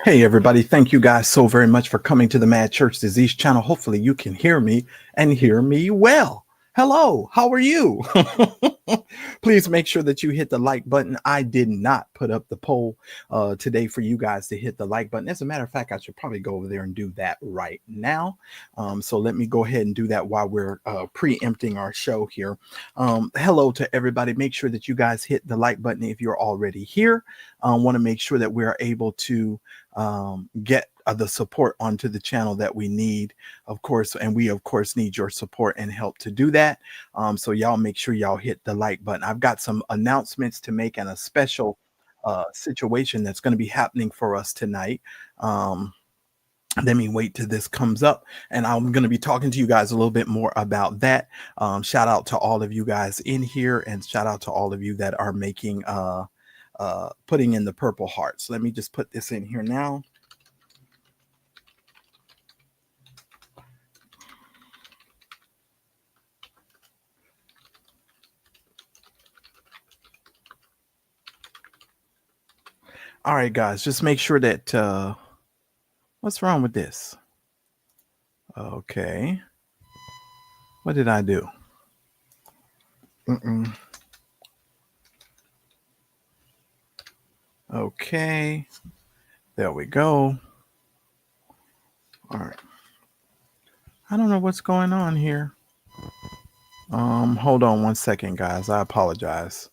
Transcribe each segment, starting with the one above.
Hey, everybody. Thank you guys so very much for coming to the Mad Church Disease channel. Hopefully you can hear me and hear me well. Hello, how are you? Please make sure that you hit the like button. I did not put up the poll today for you guys to hit the like button. As a matter of fact, I should probably go over there and do that right now. So let me go ahead and do that while we're preempting our show here. Hello to everybody. Make sure that you guys hit the like button if you're already here. Want to make sure that we're able to get the support onto the channel that we need, of course, and we of course need your support and help to do that. So y'all make sure y'all hit the like button. I've got some announcements to make and a special situation that's going to be happening for us tonight. Let me wait till this comes up, and I'm going to be talking to you guys a little bit more about that. Shout out to all of you guys in here, and shout out to all of you that are making putting in the purple hearts. Let me just put this in here now. All right, guys, just make sure that what's wrong with this? Okay. What did I do? Okay. There we go. All right. I don't know what's going on here. Hold on one second, guys. I apologize.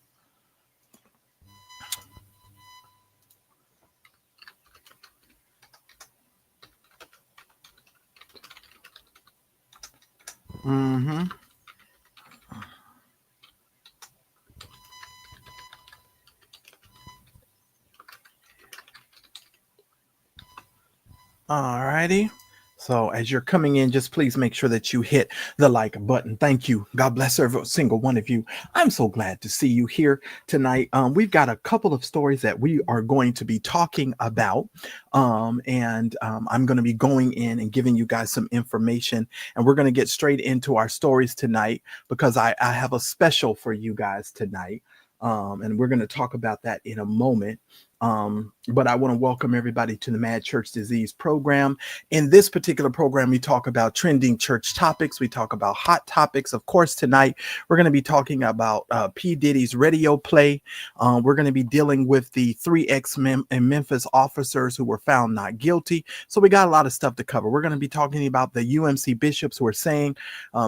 All righty. So as you're coming in, just please make sure that you hit the like button. Thank you. God bless every single one of you. I'm so glad to see you here tonight. We've got a couple of stories that we are going to be talking about. I'm going to be going in and giving you guys some information. And we're going to get straight into our stories tonight because I have a special for you guys tonight. And we're going to talk about that in a moment. But I want to welcome everybody to the Mad Church Disease program. In this particular program, we talk about trending church topics. We talk about hot topics. Of course, tonight, we're going to be talking about P. Diddy's radio play. We're going to be dealing with the 3 Memphis officers who were found not guilty. So we got a lot of stuff to cover. We're going to be talking about the UMC bishops who are saying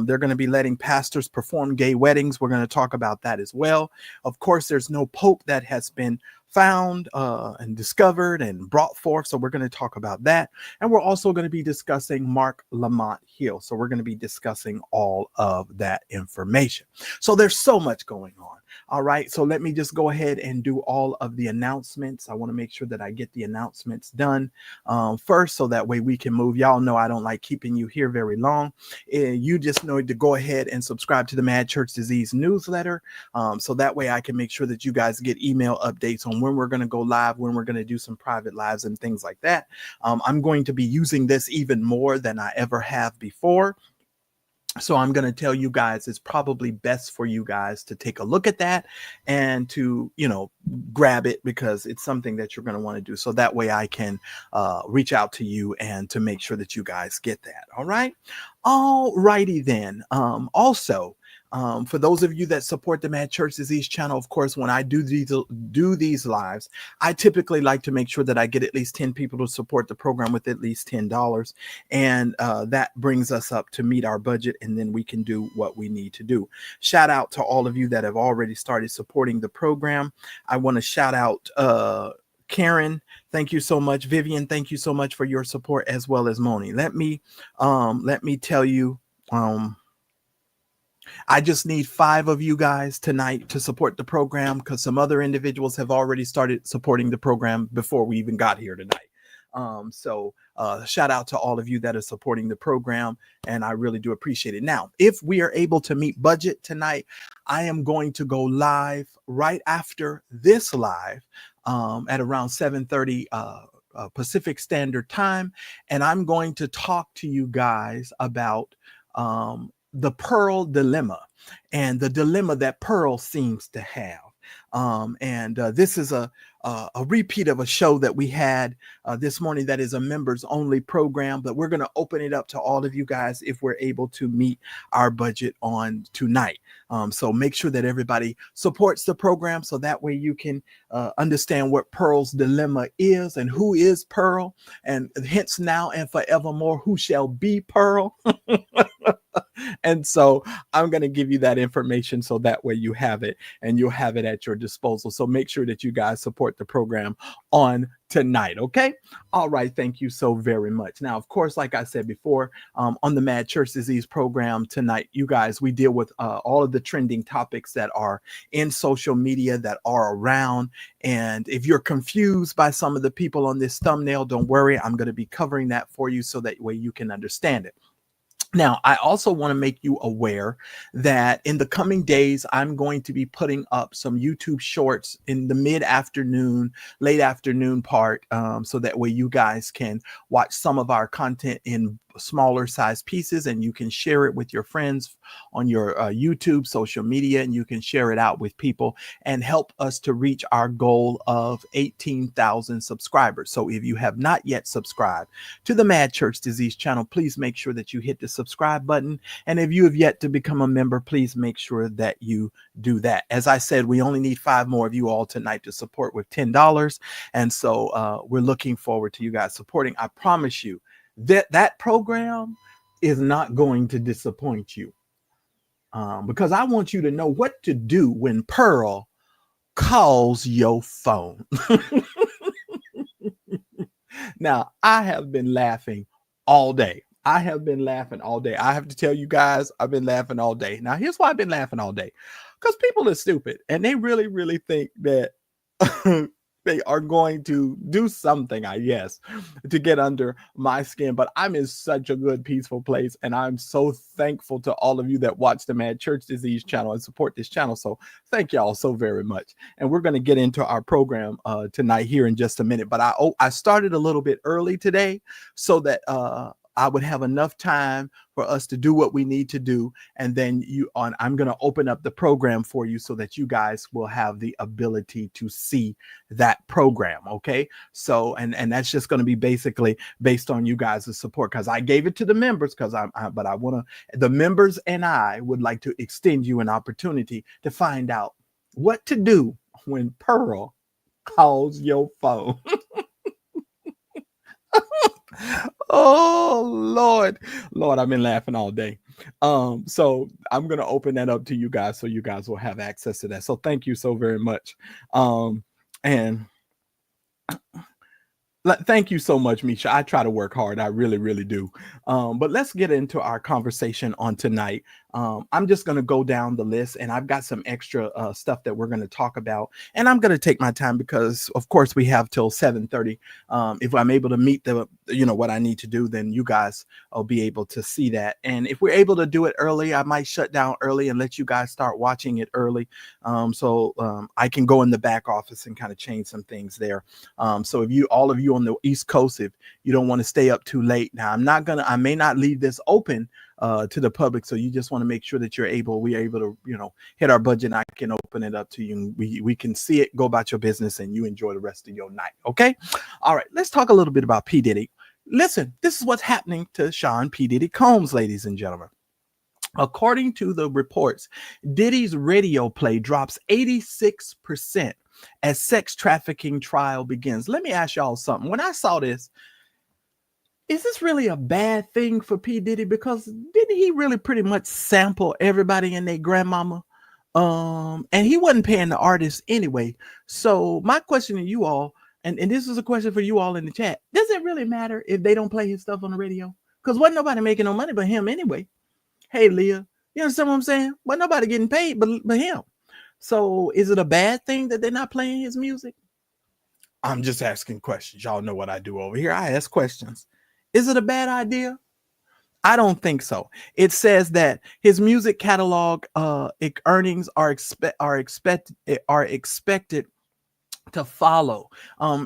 they're going to be letting pastors perform gay weddings. We're going to talk about that as well. Of course, there's no pope that has been found and discovered and brought forth. So we're going to talk about that. And we're also going to be discussing Marc Lamont Hill. So we're going to be discussing all of that information. So there's so much going on. All right. So let me just go ahead and do all of the announcements. I want to make sure that I get the announcements done first, so that way we can move. Y'all know I don't like keeping you here very long. You just need to go ahead and subscribe to the Mad Church Disease newsletter. So that way I can make sure that you guys get email updates on when we're going to go live, when we're going to do some private lives and things like that. I'm going to be using this even more than I ever have before. So I'm going to tell you guys it's probably best for you guys to take a look at that and to, grab it, because it's something that you're going to want to do. So that way I can reach out to you and to make sure that you guys get that. All right. All righty then. Also, for those of you that support the Mad Church Disease channel, of course, when I do these lives, I typically like to make sure that I get at least 10 people to support the program with at least $10. And that brings us up to meet our budget, and then we can do what we need to do. Shout out to all of you that have already started supporting the program. I want to shout out Karen, thank you so much. Vivian, thank you so much for your support, as well as Moni. Let me tell you, I just need 5 of you guys tonight to support the program, because some other individuals have already started supporting the program before we even got here tonight. So shout out to all of you that are supporting the program, and I really do appreciate it. Now, if we are able to meet budget tonight, I am going to go live right after this live at around 7:30 Pacific Standard Time, and I'm going to talk to you guys about the Pearl dilemma and the dilemma that Pearl seems to have. This is a a repeat of a show that we had this morning that is a members only program, but we're going to open it up to all of you guys if we're able to meet our budget on tonight. So make sure that everybody supports the program so that way you can understand what Pearl's dilemma is and who is Pearl, and hence now and forevermore who shall be Pearl. And so I'm going to give you that information so that way you have it and you'll have it at your disposal. So make sure that you guys support the program on tonight. Okay. All right. Thank you so very much. Now, of course, like I said before, on the Mad Church Disease program tonight, you guys, we deal with all of the trending topics that are in social media that are around. And if you're confused by some of the people on this thumbnail, don't worry. I'm going to be covering that for you so that way you can understand it. Now, I also want to make you aware that in the coming days, I'm going to be putting up some YouTube shorts in the mid-afternoon, late afternoon part, so that way you guys can watch some of our content in smaller size pieces and you can share it with your friends on your YouTube, social media, and you can share it out with people and help us to reach our goal of 18,000 subscribers. So if you have not yet subscribed to the Mad Church Disease channel, please make sure that you hit the subscribe button. And if you have yet to become a member, please make sure that you do that. As I said, we only need 5 more of you all tonight to support with $10. And so we're looking forward to you guys supporting. I promise you, that program is not going to disappoint you, because I want you to know what to do when Pearl calls your phone. Now, I have been laughing all day. I have to tell you guys, I've been laughing all day. Now, here's why I've been laughing all day. Because people are stupid and they really, really think that they are going to do something, I guess, to get under my skin. But I'm in such a good, peaceful place. And I'm so thankful to all of you that watch the Mad Church Disease channel and support this channel. So thank y'all so very much. And we're going to get into our program tonight here in just a minute. But I started a little bit early today so that I would have enough time for us to do what we need to do. And then I'm going to open up the program for you so that you guys will have the ability to see that program. Okay. So, and that's just going to be basically based on you guys' support, because I gave it to the members but I want to, the members and I would like to extend you an opportunity to find out what to do when Pearl calls your phone. Oh Lord, I've been laughing all day. So I'm gonna open that up to you guys so you guys will have access to that. So thank you so very much. And thank you so much, Misha. I try to work hard. I really, really do. But let's get into our conversation on tonight. I'm just going to go down the list, and I've got some extra stuff that we're going to talk about. And I'm going to take my time because, of course, we have till 7:30. If I'm able to meet what I need to do, then you guys will be able to see that. And if we're able to do it early, I might shut down early and let you guys start watching it early. So I can go in the back office and kind of change some things there. So if all of you on the East Coast, if you don't want to stay up too late, now I may not leave this open to the public. So you just want to make sure that we're able to, hit our budget. And I can open it up to you. We can see it, go about your business, and you enjoy the rest of your night. Okay. All right. Let's talk a little bit about P. Diddy. Listen, this is what's happening to Sean P. Diddy Combs, ladies and gentlemen. According to the reports, Diddy's radio play drops 86% as sex trafficking trial begins. Let me ask y'all something. When I saw this, is this really a bad thing for P. Diddy? Because didn't he really pretty much sample everybody and their grandmama? And he wasn't paying the artists anyway. So my question to you all, and this is a question for you all in the chat, does it really matter if they don't play his stuff on the radio? Because wasn't nobody making no money but him anyway. Hey, Leah, you understand what I'm saying? Wasn't nobody getting paid but him. So is it a bad thing that they're not playing his music? I'm just asking questions. Y'all know what I do over here. I ask questions. Is it a bad idea? I don't think so. It says that his music catalog earnings are expected to follow.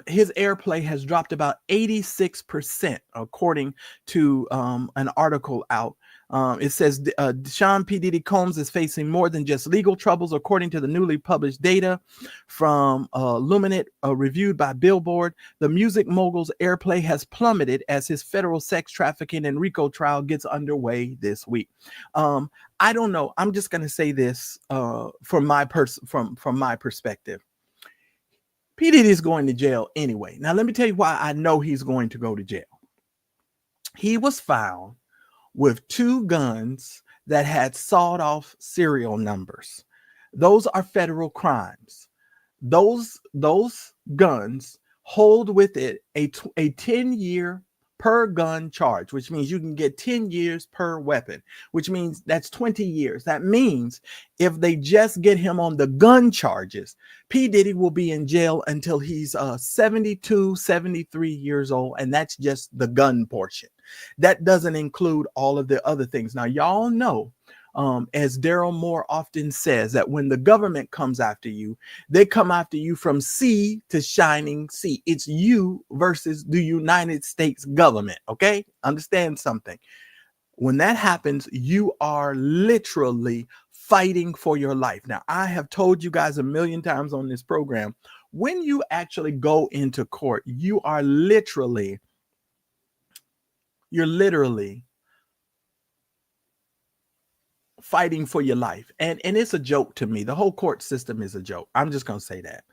His airplay has dropped about 86%, according to an article out It says Sean P. Diddy Combs is facing more than just legal troubles, according to the newly published data from Luminate, reviewed by Billboard. The music mogul's airplay has plummeted as his federal sex trafficking and RICO trial gets underway this week. I don't know. I'm just going to say this from my perspective. P. Diddy is going to jail anyway. Now, let me tell you why I know he's going to go to jail. He was found with 2 guns that had sawed-off serial numbers. Those are federal crimes. Those guns hold with it a 10-year per gun charge, which means you can get 10 years per weapon, which means that's 20 years. That means if they just get him on the gun charges, P. Diddy will be in jail until he's 72, 73 years old, and that's just the gun portion. That doesn't include all of the other things. Now, y'all know, as Daryl Moore often says, that when the government comes after you, they come after you from sea to shining sea. It's you versus the United States government. Okay, understand something. When that happens, you are literally fighting for your life. Now, I have told you guys a million times on this program, when you actually go into court, you're literally fighting for your life. And it's a joke to me. The whole court system is a joke. I'm just going to say that.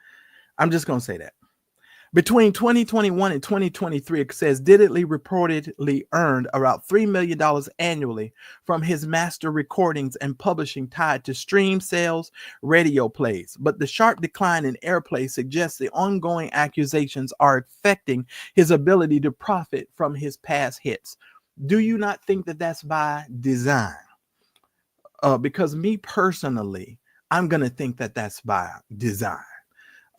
Between 2021 and 2023, it says Diddy reportedly earned about $3 million annually from his master recordings and publishing tied to stream sales, radio plays. But the sharp decline in airplay suggests the ongoing accusations are affecting his ability to profit from his past hits. Do you not think that that's by design? Because me personally, I'm going to think that that's by design.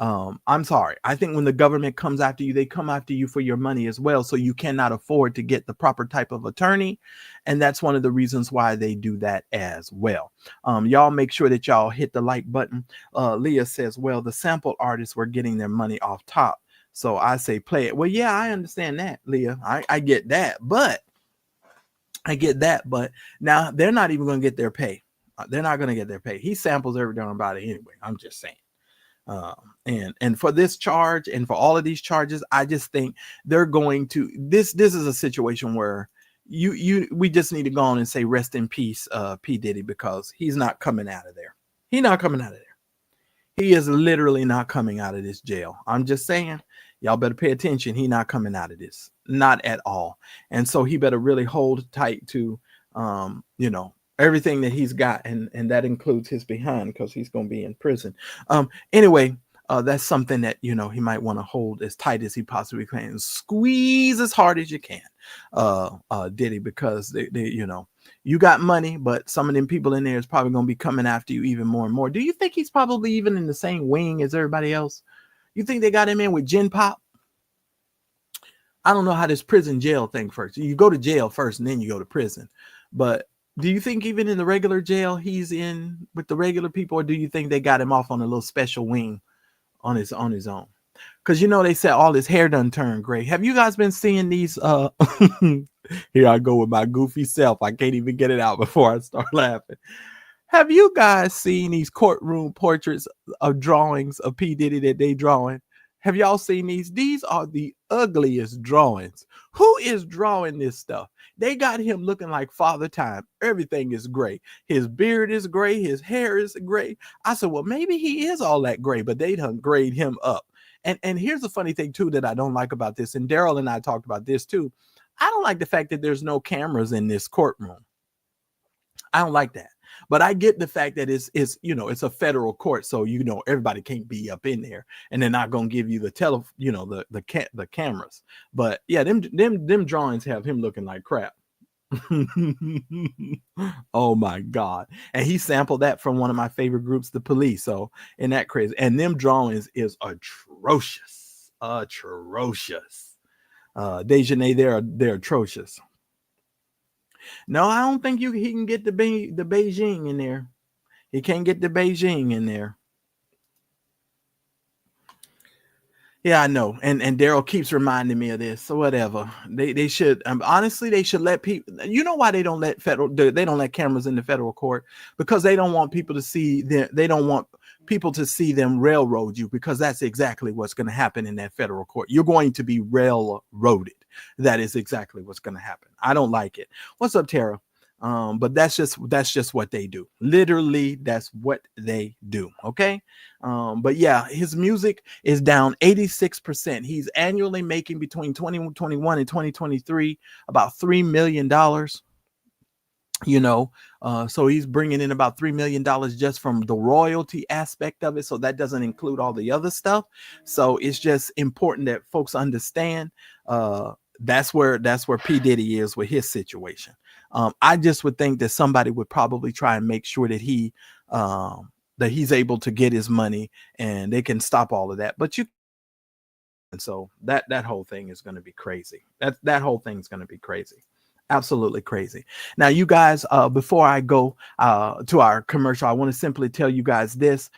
I'm sorry. I think when the government comes after you, they come after you for your money as well. So you cannot afford to get the proper type of attorney. And that's one of the reasons why they do that as well. Y'all make sure that y'all hit the like button. Leah says, well, the sample artists were getting their money off top. So I say play it. Well, yeah, I understand that, Leah. I get that. But now they're not even going to get their pay. They're not going to get their pay. He samples every darn body anyway. I'm just saying. And for this charge and for all of these charges, I just think they're going to, this is a situation where we just need to go on and say rest in peace, P. Diddy, because he's not coming out of there. He's not coming out of there. He is literally not coming out of this jail. I'm just saying, y'all better pay attention. He's not coming out of this, not at all. And so he better really hold tight to, everything that he's got. And that includes his behind, because he's going to be in prison. Anyway, that's something that, he might want to hold as tight as he possibly can. Squeeze as hard as you can, Diddy, because they you got money, but some of them people in there is probably going to be coming after you even more and more. Do you think he's probably even in the same wing as everybody else? You think they got him in with Gen Pop? I don't know how this prison jail thing works. You go to jail first and then you go to prison. But do you think even in the regular jail he's in with the regular people, or do you think they got him off on a little special wing on his own? Because they said all his hair done turned gray. Have you guys been seeing these? Here I go with my goofy self. I can't even get it out before I start laughing. Have you guys seen these courtroom portraits of drawings of P. Diddy that they drawing? Have y'all seen these? These are the ugliest drawings. Who is drawing this stuff? They got him looking like Father Time. Everything is gray. His beard is gray. His hair is gray. I said, well, maybe he is all that gray, but they done grayed him up. And here's the funny thing, too, that I don't like about this. And Daryl and I talked about this, too. I don't like the fact that there's no cameras in this courtroom. I don't like that. But I get the fact that it's a federal court, so everybody can't be up in there, and they're not gonna give you the the cameras. But yeah, them drawings have him looking like crap. Oh my God! And he sampled that from one of my favorite groups, The Police. So isn't that crazy? And them drawings is atrocious. Dejanay, they're atrocious. No, I don't think he can get the Beijing in there. He can't get the Beijing in there. Yeah, I know. And Daryl keeps reminding me of this. So whatever. They should honestly they should let people. You know why they don't let they don't let cameras in the federal court? Because they don't want people to see them. They don't want people to see them railroad you, because that's exactly what's going to happen in that federal court. You're going to be railroaded. That is exactly what's going to happen. I don't like it. What's up, Tara? But that's just what they do. Literally, that's what they do. Okay. But yeah, his music is down 86%. He's annually making between 2021 and 2023 about $3 million. So he's bringing in about $3 million just from the royalty aspect of it. So that doesn't include all the other stuff. So it's just important that folks understand that's where P. Diddy is with his situation. I just would think that somebody would probably try and make sure that he's able to get his money and they can stop all of that. And so that whole thing is going to be crazy. That whole thing is going to be crazy. Absolutely crazy. Now, you guys, before I go to our commercial, I want to simply tell you guys this.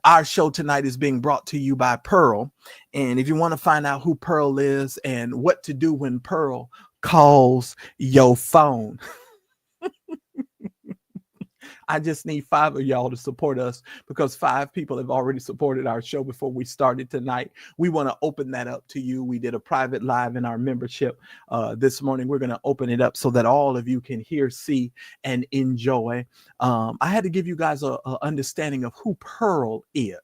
Our show tonight is being brought to you by Pearl. And if you want to find out who Pearl is and what to do when Pearl calls your phone, I just need 5 of y'all to support us, because 5 people have already supported our show before we started tonight. We want to open that up to you. We did a private live in our membership this morning. We're going to open it up so that all of you can hear, see, and enjoy. I had to give you guys a understanding of who Pearl is.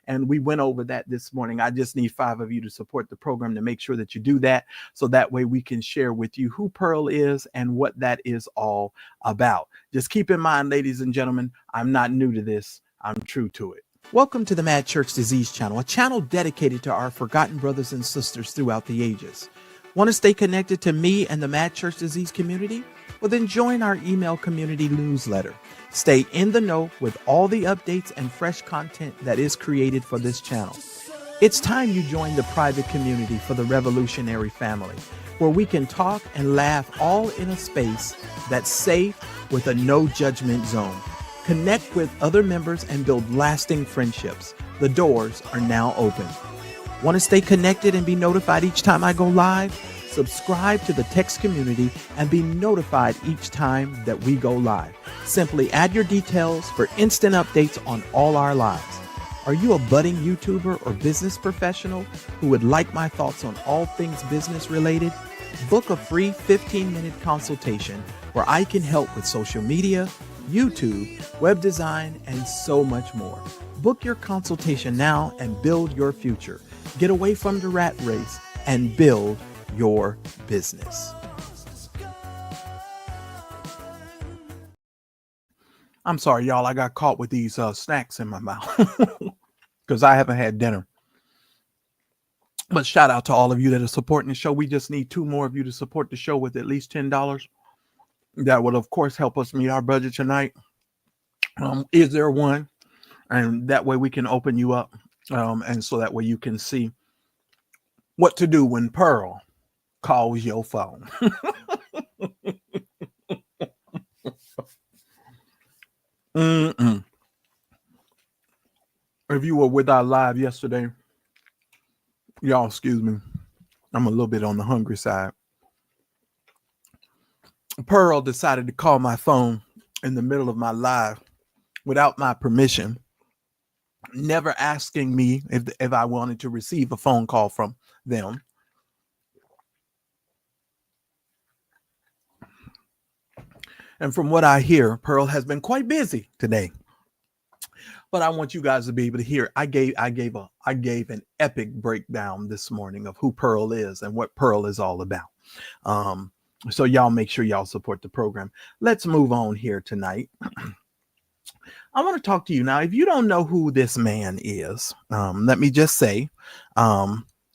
And we went over that this morning. I just need 5 of you to support the program to make sure that you do that. So that way we can share with you who Pearl is and what that is all about. Just keep in mind, ladies and gentlemen, I'm not new to this. I'm true to it. Welcome to the Mad Church Disease Channel, a channel dedicated to our forgotten brothers and sisters throughout the ages. Want to stay connected to me and the Mad Church Disease community? Well, then join our email community newsletter. Stay in the know with all the updates and fresh content that is created for this channel. It's time you join the private community for the revolutionary family, where we can talk and laugh all in a space that's safe with a no judgment zone. Connect with other members and build lasting friendships. The doors are now open. Want to stay connected and be notified each time I go live? Subscribe to the text community and be notified each time that we go live. Simply add your details for instant updates on all our lives. Are you a budding YouTuber or business professional who would like my thoughts on all things business related? Book a free 15-minute consultation where I can help with social media, YouTube, web design, and so much more. Book your consultation now and build your future. Get away from the rat race and build your business. I'm sorry, y'all. I got caught with these snacks in my mouth because I haven't had dinner. But shout out to all of you that are supporting the show. We just need 2 more of you to support the show with at least $10. That would, of course, help us meet our budget tonight. Is there one? And that way we can open you up. And so that way you can see what to do when Pearl calls your phone. If you were with our live yesterday, y'all, excuse me, I'm a little bit on the hungry side. Pearl decided to call my phone in the middle of my live without my permission, never asking me if I wanted to receive a phone call from them. And from what I hear, Pearl has been quite busy today. But I want you guys to be able to hear. I gave an epic breakdown this morning of who Pearl is and what Pearl is all about. So y'all make sure y'all support the program. Let's move on here tonight. I want to talk to you now. If you don't know who this man is, let me just say,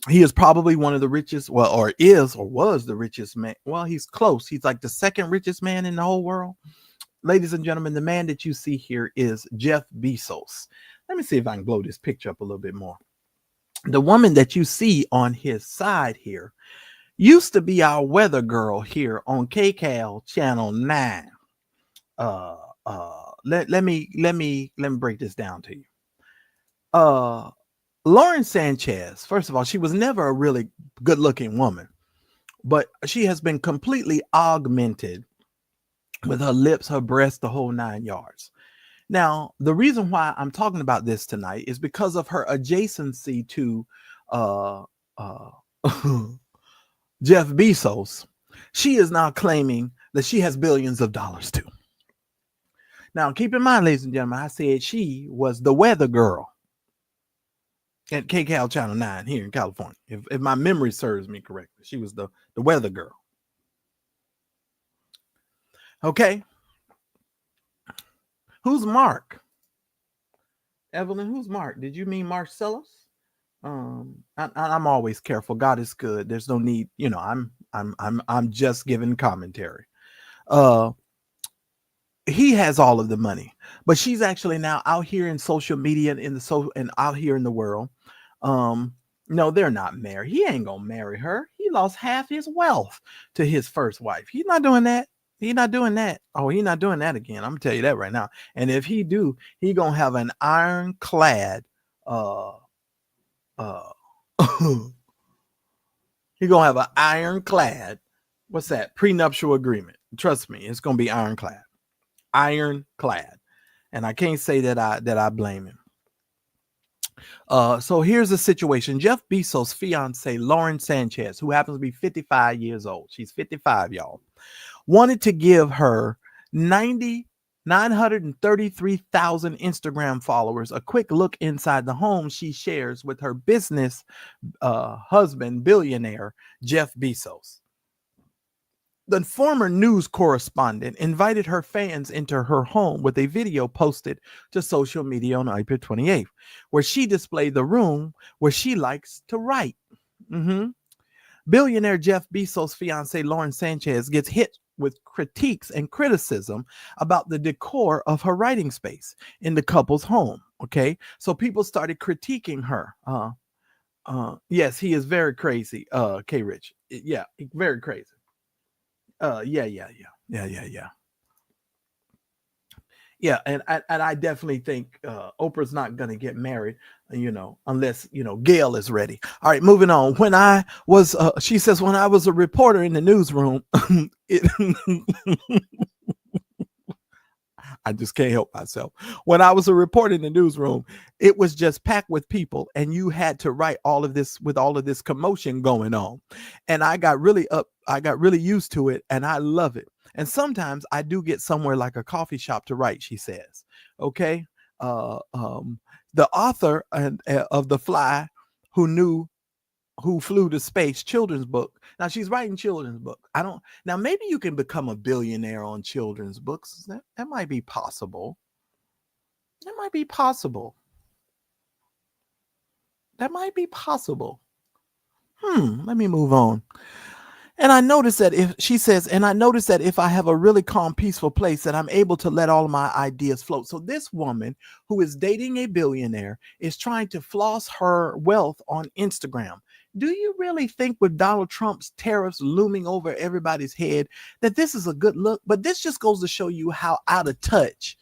he is probably one of the richest, or was the richest man. Well, he's close. He's like the 2nd richest man in the whole world. Ladies and gentlemen, the man that you see here is Jeff Bezos. Let me see if I can blow this picture up a little bit more. The woman that you see on his side here used to be our weather girl here on KCAL Channel 9. Let me break this down to you. Lauren Sanchez, first of all, she was never a really good looking woman, but she has been completely augmented with her lips, her breasts, the whole 9 yards. Now, the reason why I'm talking about this tonight is because of her adjacency to uh, uh, Jeff Bezos. She is now claiming that she has billions of dollars too. Now, keep in mind, ladies and gentlemen, I said she was the weather girl at KCAL Channel 9 here in California. If my memory serves me correctly, she was the weather girl. Okay. Who's Mark? Evelyn, who's Mark? Did you mean Marcellus? I'm always careful. God is good. There's no need, I'm just giving commentary. He has all of the money, but she's actually now out here in social media and out here in the world. No, they're not married. He ain't gonna marry her. He lost half his wealth to his first wife. He's not doing that. He's not doing that. Oh, he's not doing that again. I'm gonna tell you that right now. And if he do, he gonna have an ironclad he gonna have an ironclad, what's that, prenuptial agreement. Trust me, it's gonna be ironclad. And I can't say that I blame him. So here's the situation. Jeff Bezos' fiance Lauren Sanchez, who happens to be 55 years old, she's 55, y'all, wanted to give her 933,000 Instagram followers a quick look inside the home she shares with her business husband, billionaire Jeff Bezos. The former news correspondent invited her fans into her home with a video posted to social media on April 28th, where she displayed the room where she likes to write. Billionaire Jeff Bezos' fiance Lauren Sanchez gets hit with critiques and criticism about the decor of her writing space in the couple's home. Okay, so people started critiquing her. Yes, he is very crazy. K Rich, yeah, very crazy. Yeah, and I definitely think Oprah's not gonna get married, unless Gail is ready. All right, moving on. When I was, she says, when I was a reporter in the newsroom, I just can't help myself. When I was a reporter in the newsroom, it was just packed with people, and you had to write all of this with all of this commotion going on. And I got really used to it, and I love it. And sometimes I do get somewhere like a coffee shop to write, she says. Okay. The author of The Fly Who Flew to Space children's book. Now she's writing children's book. Now maybe you can become a billionaire on children's books. That might be possible. That might be possible. Let me move on. And I noticed that if I have a really calm, peaceful place, that I'm able to let all of my ideas float. So this woman who is dating a billionaire is trying to floss her wealth on Instagram. Do you really think with Donald Trump's tariffs looming over everybody's head that this is a good look? But this just goes to show you how out of touch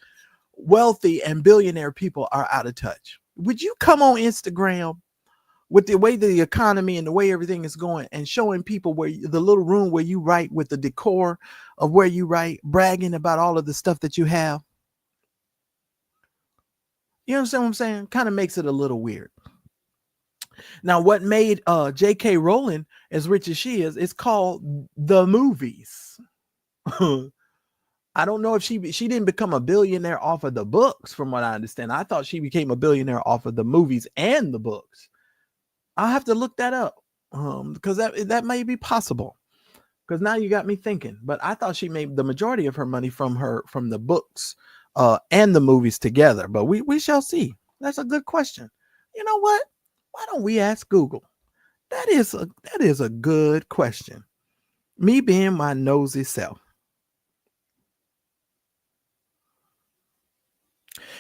wealthy and billionaire people are out of touch. Would you come on Instagram with the way the economy and the way everything is going and showing people where the little room where you write with the decor of where you write, bragging about all of the stuff that you have? You understand what I'm saying? Kind of makes it a little weird. Now, what made J.K. Rowling as rich as she is called the movies. I don't know if she didn't become a billionaire off of the books, from what I understand. I thought she became a billionaire off of the movies and the books. I'll have to look that up because that may be possible. Because now you got me thinking. But I thought she made the majority of her money from the books and the movies together. But we shall see. That's a good question. You know what? Why don't we ask Google? That is a good question. Me being my nosy self.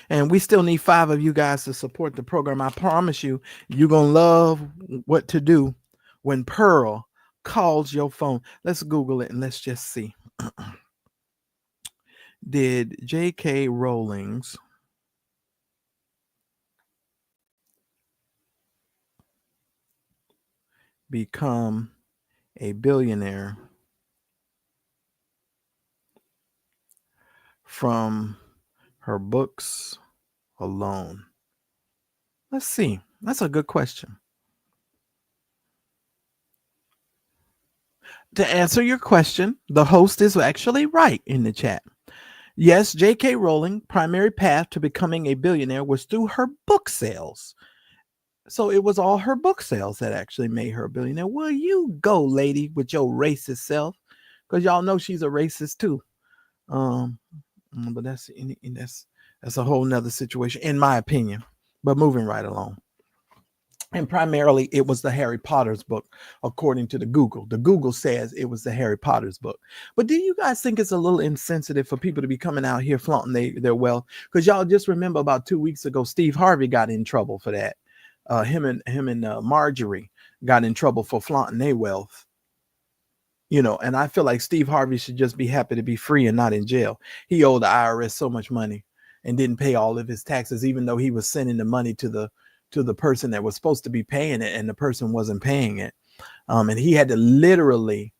And we still need 5 of you guys to support the program. I promise you, you're going to love what to do when Pearl calls your phone. Let's Google it and let's just see. Did J.K. Rowling's become a billionaire from her books alone? Let's see. That's a good question. To answer your question, the host is actually right in the chat. Yes, J.K. Rowling' primary path to becoming a billionaire was through her book sales. So it was all her book sales that actually made her a billionaire. Will you go, lady, with your racist self? Because y'all know she's a racist too. But that's a whole nother situation, in my opinion. But moving right along. And primarily it was the Harry Potter's book, according to the Google. The Google says it was the Harry Potter's book. But do you guys think it's a little insensitive for people to be coming out here flaunting their wealth? Because y'all just remember about 2 weeks ago, Steve Harvey got in trouble for that. Him and Marjorie got in trouble for flaunting their wealth. And I feel like Steve Harvey should just be happy to be free and not in jail. He owed the IRS so much money and didn't pay all of his taxes, even though he was sending the money to the person that was supposed to be paying it, and the person wasn't paying it. And he had to literally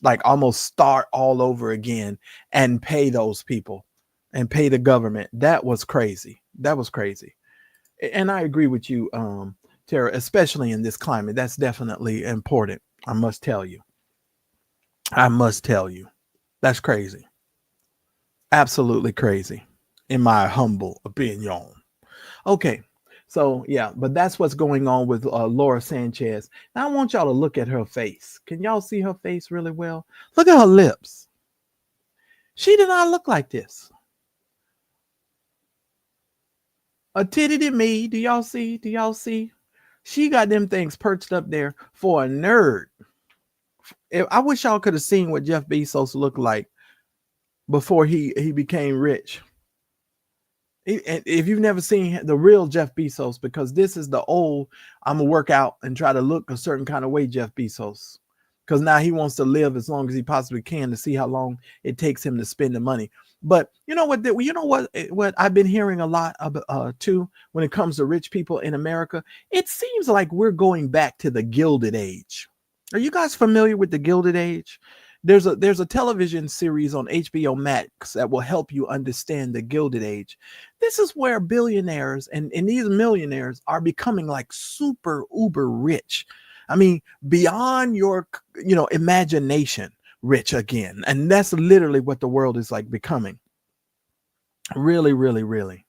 like almost start all over again and pay those people and pay the government. That was crazy. And I agree with you, Tara, especially in this climate. That's definitely important. I must tell you. That's crazy. Absolutely crazy, in my humble opinion. Okay. So, yeah, but that's what's going on with Laura Sanchez. Now, I want y'all to look at her face. Can y'all see her face really well? Look at her lips. She did not look like this. A titty to me. Do y'all see? She got them things perched up there for a nerd. I wish y'all could have seen what Jeff Bezos looked like before he became rich. If you've never seen the real Jeff Bezos, because this is the old, I'm gonna work out and try to look a certain kind of way Jeff Bezos, because now he wants to live as long as he possibly can to see how long it takes him to spend the money. But you know what I've been hearing a lot of too when it comes to rich people in America. It seems like we're going back to the Gilded Age. Are you guys familiar with the Gilded Age? There's a television series on HBO Max that will help you understand the Gilded Age. This is where billionaires and these millionaires are becoming like super uber rich. I mean, beyond your imagination rich again. And that's literally what the world is like becoming. Really, really, really.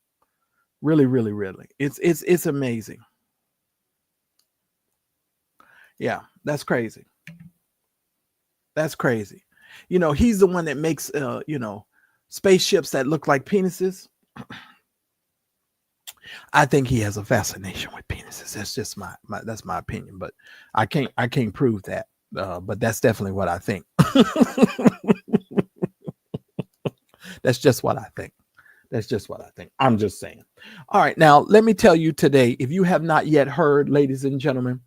Really, really, really. It's amazing. Yeah, that's crazy. That's crazy. He's the one that makes, spaceships that look like penises. I think he has a fascination with penises. That's just that's my opinion, but I can't prove that. But that's definitely what I think. That's just what I think. I'm just saying. All right. Now, let me tell you today, if you have not yet heard, ladies and gentlemen,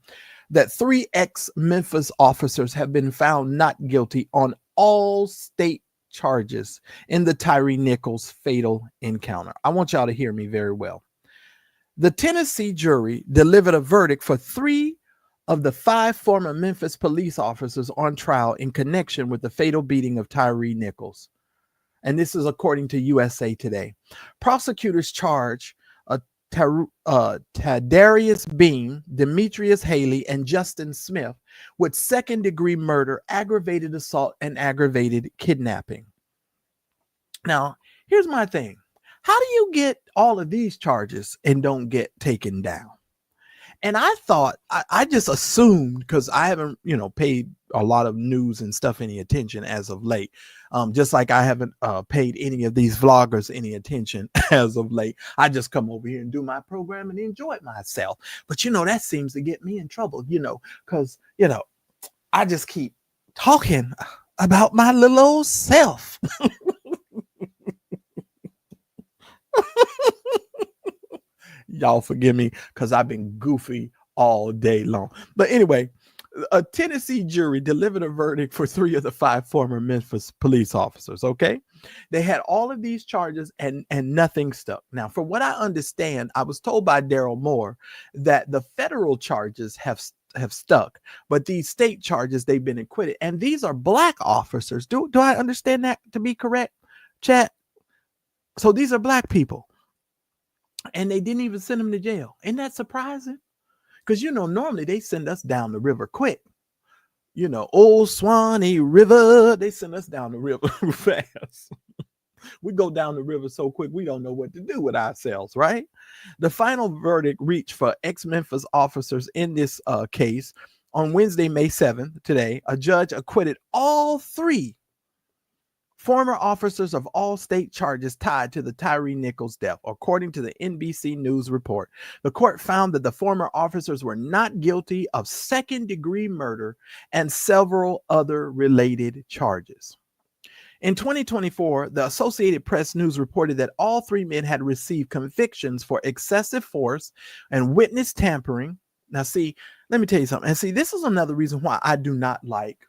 that 3 ex-Memphis officers have been found not guilty on all state charges in the Tyree Nichols fatal encounter. I want y'all to hear me very well. The Tennessee jury delivered a verdict for 3 of the 5 former Memphis police officers on trial in connection with the fatal beating of Tyree Nichols. And this is according to USA Today. Prosecutors charge Tadarius Beam, Demetrius Haley, and Justin Smith with second-degree murder, aggravated assault, and aggravated kidnapping. Now, here's my thing. How do you get all of these charges and don't get taken down? And I thought, I just assumed, because I haven't, paid a lot of news and stuff any attention as of late. Just like I haven't paid any of these vloggers any attention as of late. I just come over here and do my program and enjoy myself. But, that seems to get me in trouble, because, I just keep talking about my little old self. Y'all forgive me because I've been goofy all day long. But anyway, A Tennessee jury delivered a verdict for 3 of the 5 former Memphis police officers. Okay, they had all of these charges and nothing stuck. Now, from what I understand, I was told by Daryl Moore that the federal charges have stuck, but these state charges, they've been acquitted, and these are black officers. Do I understand that to be correct, chat? So these are black people, and they didn't even send them to jail. Isn't that surprising? Because, normally they send us down the river quick. Old Swanee River, they send us down the river fast. We go down the river so quick, we don't know what to do with ourselves, right? The final verdict reached for ex-Memphis officers in this case on Wednesday, May 7th, today. A judge acquitted all 3 former officers of all state charges tied to the Tyree Nichols death, according to the NBC News report. The court found that the former officers were not guilty of second-degree murder and several other related charges. In 2024, the Associated Press News reported that all 3 men had received convictions for excessive force and witness tampering. Now, see, let me tell you something. And see, this is another reason why I do not like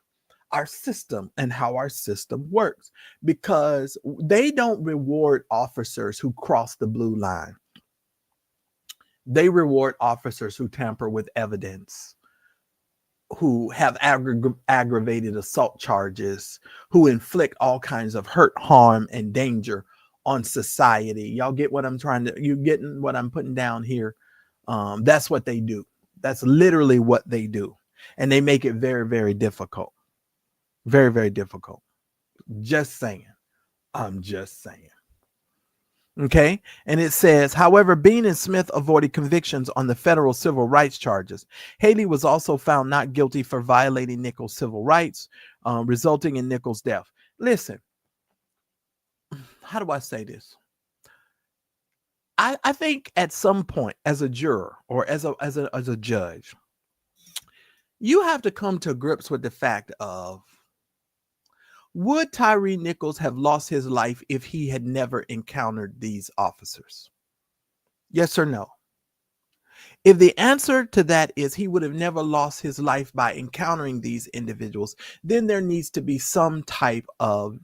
our system and how our system works, because they don't reward officers who cross the blue line. They reward officers who tamper with evidence, who have aggravated assault charges, who inflict all kinds of hurt, harm, and danger on society. Y'all get what I'm you getting what I'm putting down here? That's what they do. That's literally what they do. And they make it very, very difficult. Very, very difficult. Just saying. I'm just saying. Okay. And it says, however, Bean and Smith avoided convictions on the federal civil rights charges. Haley was also found not guilty for violating Nichols' civil rights, resulting in Nichols' death. Listen, how do I say this? I think at some point, as a juror or as a judge, you have to come to grips with the fact of, would Tyree Nichols have lost his life if he had never encountered these officers? Yes or no? If the answer to that is he would have never lost his life by encountering these individuals, then there needs to be some type of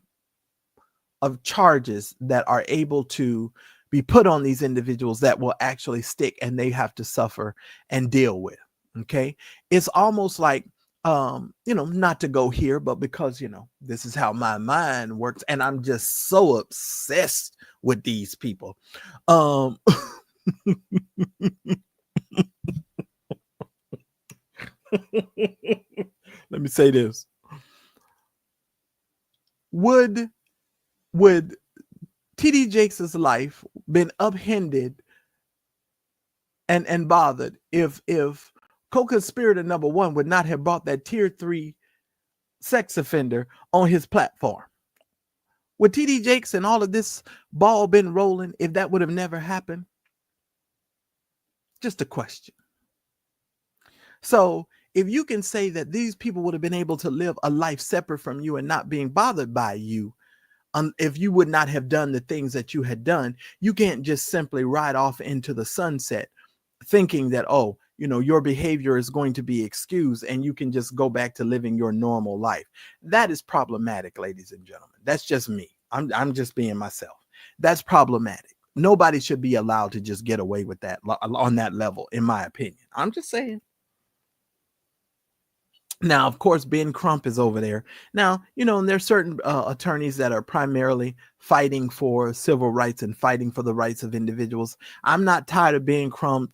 charges that are able to be put on these individuals that will actually stick and they have to suffer and deal with. Okay. It's almost like, not to go here, but because, this is how my mind works. And I'm just so obsessed with these people. Let me say this. Would TD Jakes' life been upended and bothered if co-conspirator number 1 would not have brought that tier 3 sex offender on his platform? Would TD Jakes and all of this ball been rolling if that would have never happened? Just a question. So if you can say that these people would have been able to live a life separate from you and not being bothered by you, if you would not have done the things that you had done, you can't just simply ride off into the sunset thinking that, your behavior is going to be excused and you can just go back to living your normal life. That is problematic, ladies and gentlemen. That's just me. I'm just being myself. That's problematic. Nobody should be allowed to just get away with that on that level, in my opinion. I'm just saying. Now, of course, Ben Crump is over there. Now, and there's certain attorneys that are primarily fighting for civil rights and fighting for the rights of individuals. I'm not tired of Ben Crump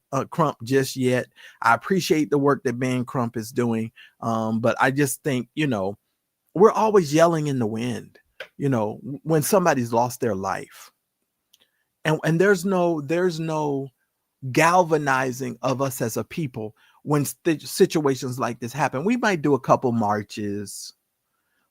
just yet. I appreciate the work that Ben Crump is doing. But I just think, we're always yelling in the wind, when somebody's lost their life. And there's no galvanizing of us as a people. When situations like this happen, we might do a couple marches,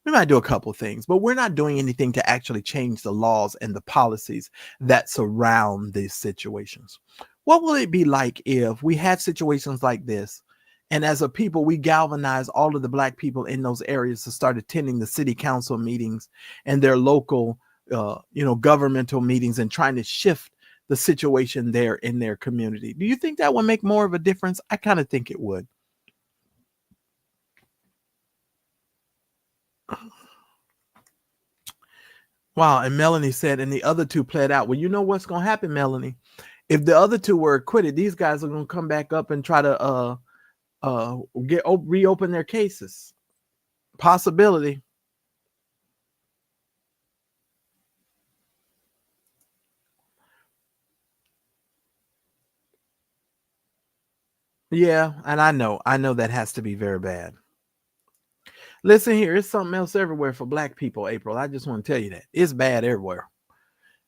we might do a couple things, but we're not doing anything to actually change the laws and the policies that surround these situations. What will it be like if we had situations like this, and as a people, we galvanize all of the Black people in those areas to start attending the city council meetings and their local, governmental meetings and trying to shift the situation there in their community? Do you think that would make more of a difference? I kind of think it would. Wow. And Melanie said, and the other two pled out. Well, you know what's going to happen, Melanie? If the other two were acquitted, these guys are going to come back up and try to reopen their cases. Possibility. Yeah, and I know that has to be very bad. Listen here, it's something else everywhere for black people, April. I just want to tell you that. It's bad everywhere.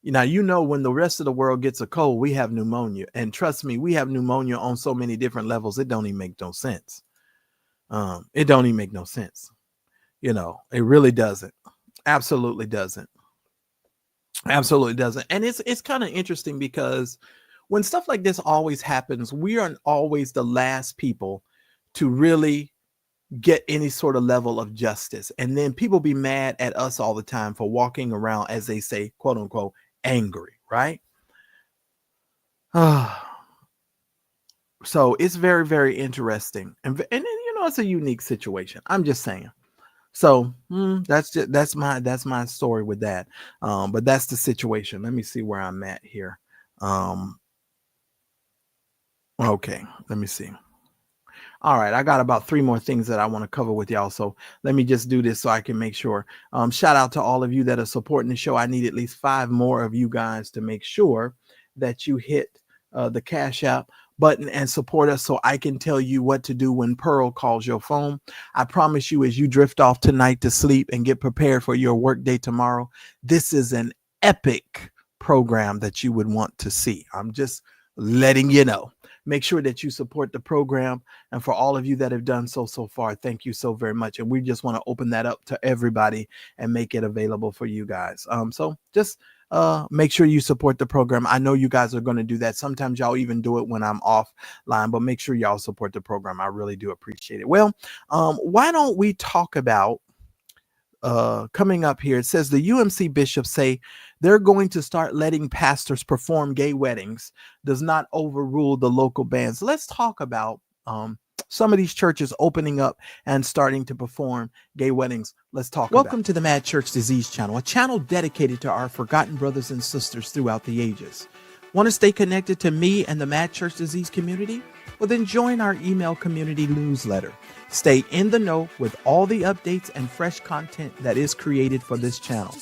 Now, you know, when the rest of the world gets a cold, we have pneumonia. And trust me, we have pneumonia on so many different levels, it don't even make no sense. It don't even make no sense. You know, it really doesn't. Absolutely doesn't. Absolutely doesn't. And it's kind of interesting because when stuff like this always happens, we are always the last people to really get any sort of level of justice. And then people be mad at us all the time for walking around, as they say, quote unquote, angry, right? So it's very, very interesting. And you know, it's a unique situation. I'm just saying. So that's my story with that. But that's the situation. Let me see where I'm at here. Okay, let me see. All right, I got about 3 more things that I want to cover with y'all. So let me just do this so I can make sure. Shout out to all of you that are supporting the show. I need at least 5 more of you guys to make sure that you hit the Cash App button and support us so I can tell you what to do when Pearl calls your phone. I promise you, as you drift off tonight to sleep and get prepared for your workday tomorrow, this is an epic program that you would want to see. I'm just letting you know. Make sure that you support the program. And for all of you that have done so far, thank you so very much. And we just want to open that up to everybody and make it available for you guys. So just make sure you support the program. I know you guys are going to do that. Sometimes y'all even do it when I'm offline, but make sure y'all support the program. I really do appreciate it. Well, why don't we talk about coming up here? It says the UMC bishops say they're going to start letting pastors perform gay weddings, does not overrule the local bans. Let's talk about some of these churches opening up and starting to perform gay weddings. Let's talk. Welcome to the Mad Church Disease Channel, a channel dedicated to our forgotten brothers and sisters throughout the ages. Want to stay connected to me and the Mad Church Disease community? Well, then join our email community newsletter. Stay in the know with all the updates and fresh content that is created for this channel.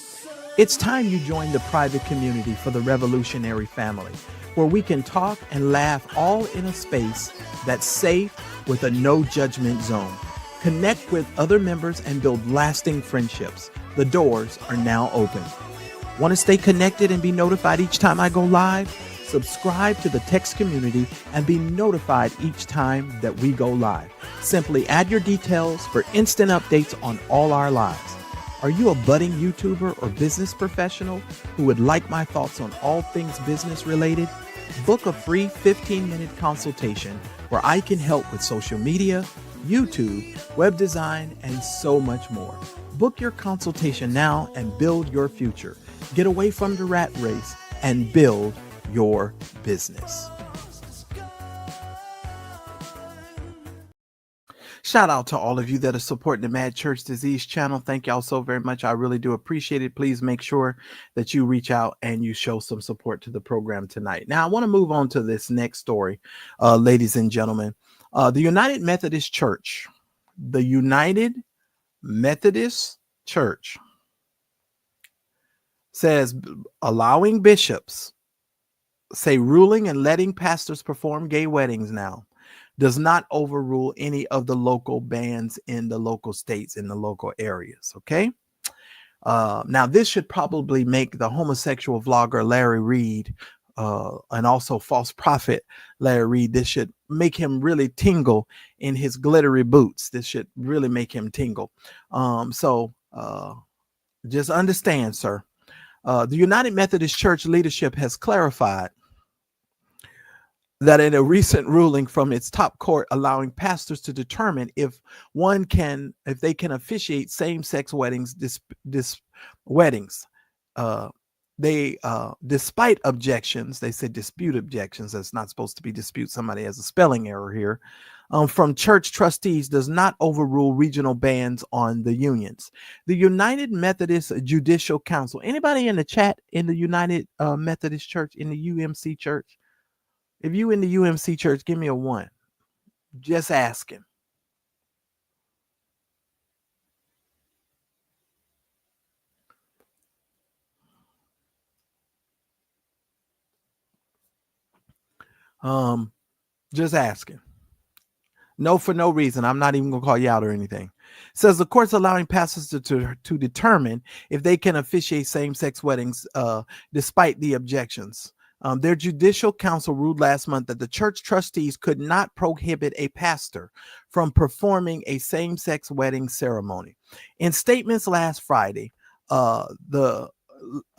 It's time you join the private community for the revolutionary family, where we can talk and laugh all in a space that's safe with a no judgment zone. Connect with other members and build lasting friendships. The doors are now open. Want to stay connected and be notified each time I go live? Subscribe to the text community and be notified each time that we go live. Simply add your details for instant updates on all our lives. Are you a budding YouTuber or business professional who would like my thoughts on all things business related? Book a free 15-minute consultation where I can help with social media, YouTube, web design, and so much more. Book your consultation now and build your future. Get away from the rat race and build your business. Shout out to all of you that are supporting the Mad Church Disease channel. Thank y'all so very much. I really do appreciate it. Please make sure that you reach out and you show some support to the program tonight. Now, I want to move on to this next story, ladies and gentlemen. The United Methodist Church says allowing bishops, ruling and letting pastors perform gay weddings now does not overrule any of the local bans in the local states, in the local areas. Okay. Now this should probably make the homosexual vlogger Larry Reed and also false prophet Larry Reed, this should make him really tingle in his glittery boots. This should really make him tingle. So just understand, sir. The United Methodist Church leadership has clarified that in a recent ruling from its top court allowing pastors to determine if they can officiate same-sex weddings, weddings. they despite objections, they said dispute objections, that's not supposed to be dispute, somebody has a spelling error here, from church trustees, does not overrule regional bans on the unions. The United Methodist Judicial Council, anybody in the chat in the United Methodist Church, in the UMC Church? If you in the UMC Church, give me a 1. Just asking. Just asking. No, for no reason. I'm not even gonna call you out or anything. Says the court's allowing pastors to determine if they can officiate same-sex weddings despite the objections. Their judicial council ruled last month that the church trustees could not prohibit a pastor from performing a same-sex wedding ceremony. In statements last Friday, the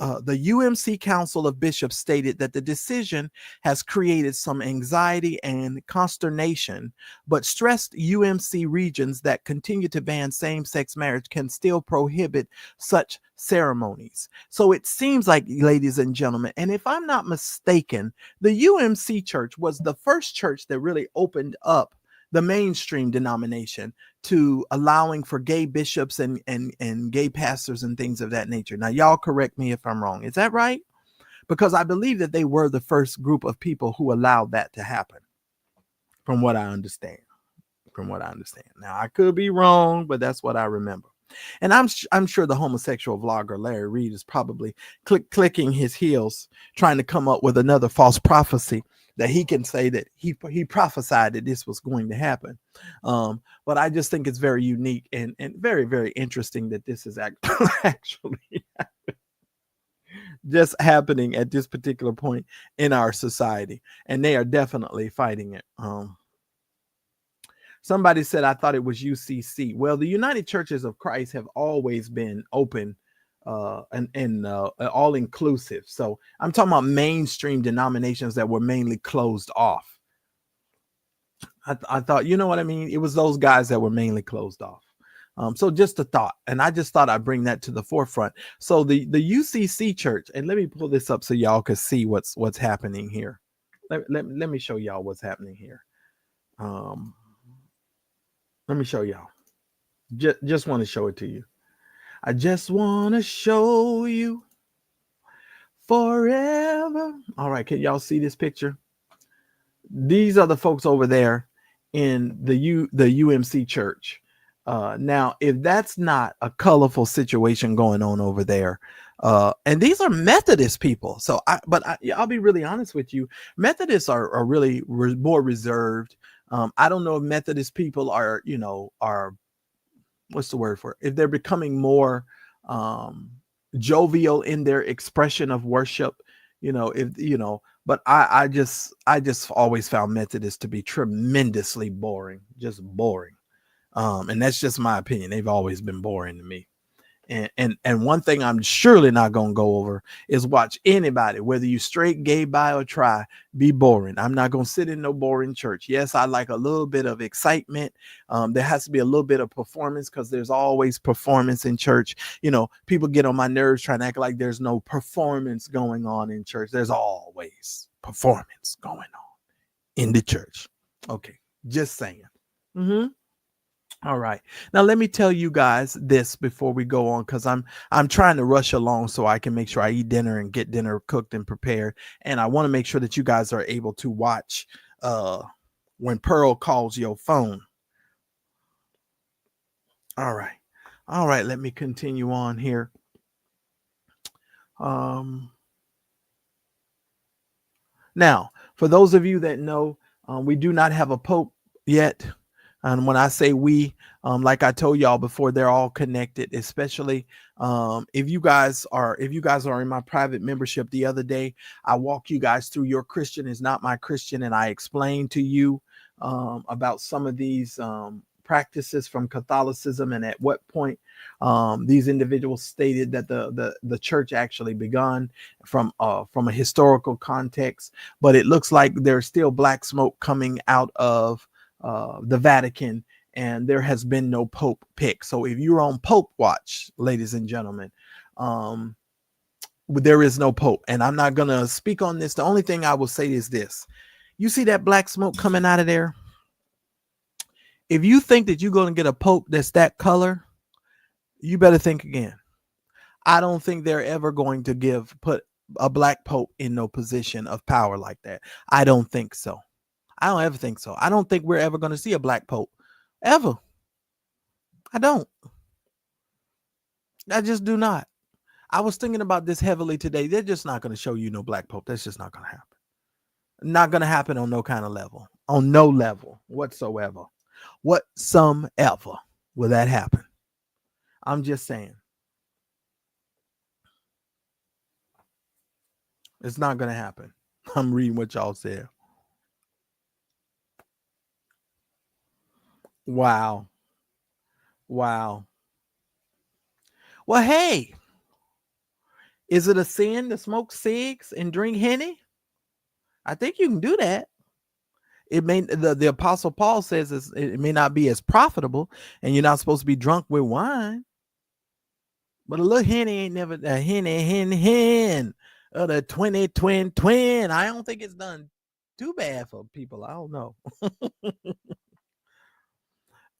UMC Council of Bishops stated that the decision has created some anxiety and consternation, but stressed UMC regions that continue to ban same-sex marriage can still prohibit such ceremonies. So it seems like, ladies and gentlemen, and if I'm not mistaken, the UMC church was the first church that really opened up the mainstream denomination to allowing for gay bishops and gay pastors and things of that nature. Now, y'all correct me if I'm wrong. Is that right? Because I believe that they were the first group of people who allowed that to happen, from what I understand. Now, I could be wrong, but that's what I remember. And I'm sure the homosexual vlogger Larry Reed is probably clicking his heels, trying to come up with another false prophecy that he can say that he prophesied that this was going to happen. But I just think it's very unique and very, very interesting that this is actually just happening at this particular point in our society. And they are definitely fighting it. Somebody said, I thought it was UCC. Well, the United Churches of Christ have always been open and all inclusive. So I'm talking about mainstream denominations that were mainly closed off. I thought, you know what I mean? It was those guys that were mainly closed off. So just a thought, and I just thought I'd bring that to the forefront. So the UCC church, and let me pull this up so y'all can see what's happening here. Let me show y'all what's happening here. Let me show y'all. Just want to show it to you. I just want to show you forever. All right, can y'all see this picture? These are the folks over there in the UMC church. Now, if that's not a colorful situation going on over there, and these are Methodist people. So, I'll be really honest with you. Methodists are really more reserved. I don't know if Methodist people are what's the word for it? If they're becoming more jovial in their expression of worship, but I just always found Methodists to be tremendously boring, just boring. And that's just my opinion. They've always been boring to me. And one thing I'm surely not going to go over is watch anybody, whether you straight, gay, bi, or tri, be boring. I'm not going to sit in no boring church. Yes, I like a little bit of excitement. There has to be a little bit of performance because there's always performance in church. People get on my nerves trying to act like there's no performance going on in church. There's always performance going on in the church. Okay, just saying. All right. Now let me tell you guys this before we go on, because I'm trying to rush along so I can make sure I eat dinner and get dinner cooked and prepared. And I want to make sure that you guys are able to watch when Pearl calls your phone. All right. All right. Let me continue on here. Now, for those of you that know, we do not have a pope yet. And when I say we, like I told y'all before, they're all connected, especially if you guys are in my private membership the other day, I walk you guys through Your Christian is Not My Christian. And I explained to you about some of these practices from Catholicism and at what point these individuals stated that the church actually begun from a historical context. But it looks like there's still black smoke coming out of the Vatican, and there has been no Pope pick. So if you're on Pope watch, ladies and gentlemen, There is no pope, and I'm not gonna speak on this. The only thing I will say is this: you see that black smoke coming out of there? If you think that you're gonna get a pope that's that color, you better think again. I don't think they're ever going to put a black pope in no position of power like that. I don't think so. I don't ever think so. I don't think we're ever going to see a black pope ever. I don't. I just do not. I was thinking about this heavily today. They're just not going to show you no black pope. That's just not going to happen. Not going to happen on no kind of level, on no level whatsoever. Whatsoever will that happen? I'm just saying. It's not going to happen. I'm reading what y'all said. Wow. Wow. Well, hey, is it a sin to smoke cigs and drink Henny? I think you can do that. It may the Apostle Paul says it may not be as profitable, and you're not supposed to be drunk with wine. But a little Henny ain't never a hen of the 20. I don't think it's done too bad for people. I don't know.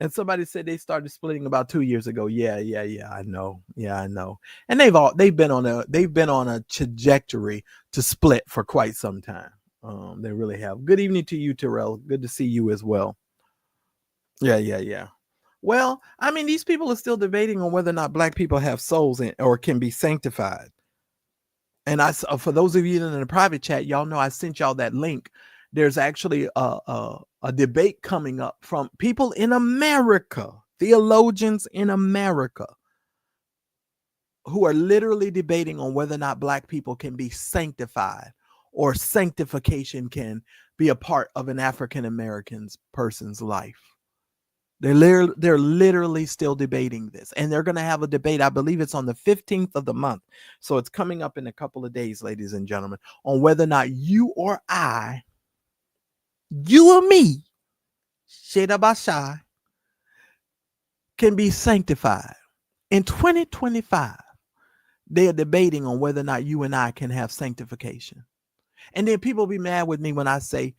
And somebody said they started splitting about 2 years ago. Yeah, I know. Yeah, I know. And they've been on a trajectory to split for quite some time. They really have. Good evening to you, Terrell. Good to see you as well. Yeah. Well, I mean, these people are still debating on whether or not black people have souls or can be sanctified. And for those of you in the private chat, y'all know I sent y'all that link. There's actually a debate coming up from people in America, theologians in America, who are literally debating on whether or not black people can be sanctified or sanctification can be a part of an African American person's life. They're literally still debating this, and they're going to have a debate. I believe it's on the 15th of the month. So it's coming up in a couple of days, ladies and gentlemen, on whether or not you or I, you or me, Sheda Bashai, can be sanctified. In 2025, they are debating on whether or not you and I can have sanctification. And then people be mad with me when I say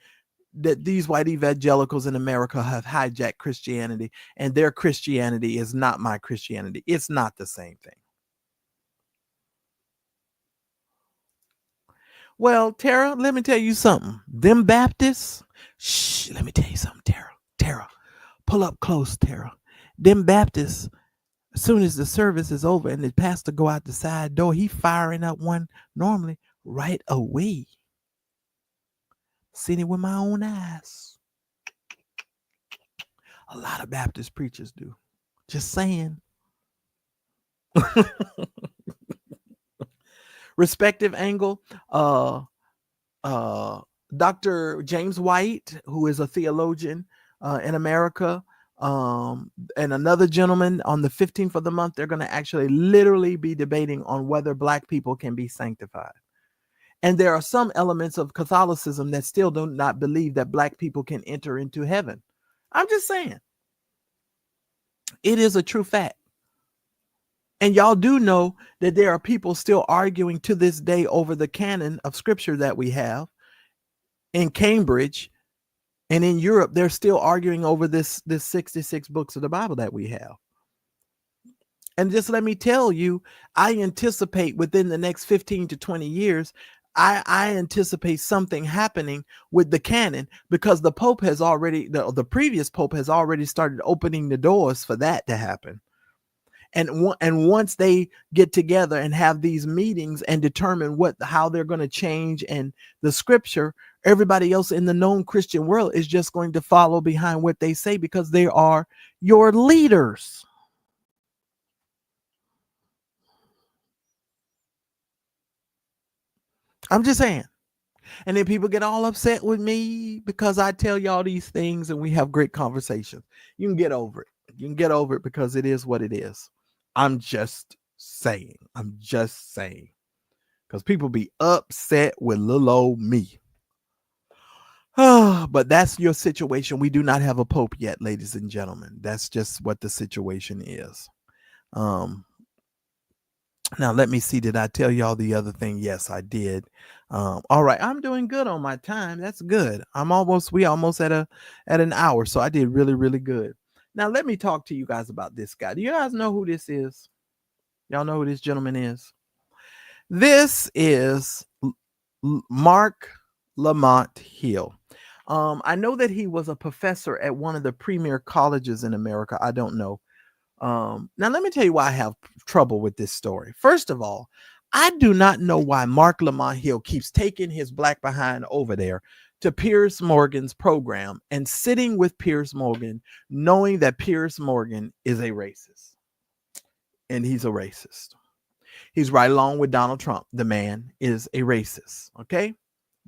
that these white evangelicals in America have hijacked Christianity, and their Christianity is not my Christianity. It's not the same thing. Well, Tara, let me tell you something. Them Baptists, let me tell you something, Tara, pull up close, Tara. Them Baptists, as soon as the service is over and the pastor go out the side door, he firing up one normally right away. Seen it with my own eyes. A lot of Baptist preachers do. Just saying. Respective angle. Dr. James White, who is a theologian in America, and another gentleman on the 15th of the month, they're going to actually literally be debating on whether black people can be sanctified. And there are some elements of Catholicism that still do not believe that black people can enter into heaven. I'm just saying. It is a true fact. And y'all do know that there are people still arguing to this day over the canon of scripture that we have in Cambridge and in Europe. They're still arguing over this 66 books of the Bible that we have. And just let me tell you, I anticipate within the next 15 to 20 years, I anticipate something happening with the canon, because the Pope has already, the previous Pope has already started opening the doors for that to happen. And once they get together and have these meetings and determine how they're going to change and the scripture, everybody else in the known Christian world is just going to follow behind what they say, because they are your leaders. I'm just saying. And then people get all upset with me because I tell y'all these things and we have great conversations. You can get over it. You can get over it because it is what it is. I'm just saying. Because people be upset with little old me. But that's your situation. We do not have a pope yet, ladies and gentlemen. That's just what the situation is. Now, let me see. Did I tell y'all the other thing? Yes, I did. All right. I'm doing good on my time. That's good. We almost at an hour. So I did really, really good. Now, let me talk to you guys about this guy. Do you guys know who this is? Y'all know who this gentleman is? This is Marc Lamont Hill. I know that he was a professor at one of the premier colleges in America. I don't know. Now, let me tell you why I have trouble with this story. First of all, I do not know why Marc Lamont Hill keeps taking his black behind over there to Piers Morgan's program and sitting with Piers Morgan, knowing that Piers Morgan is a racist. And he's a racist. He's right along with Donald Trump. The man is a racist. Okay?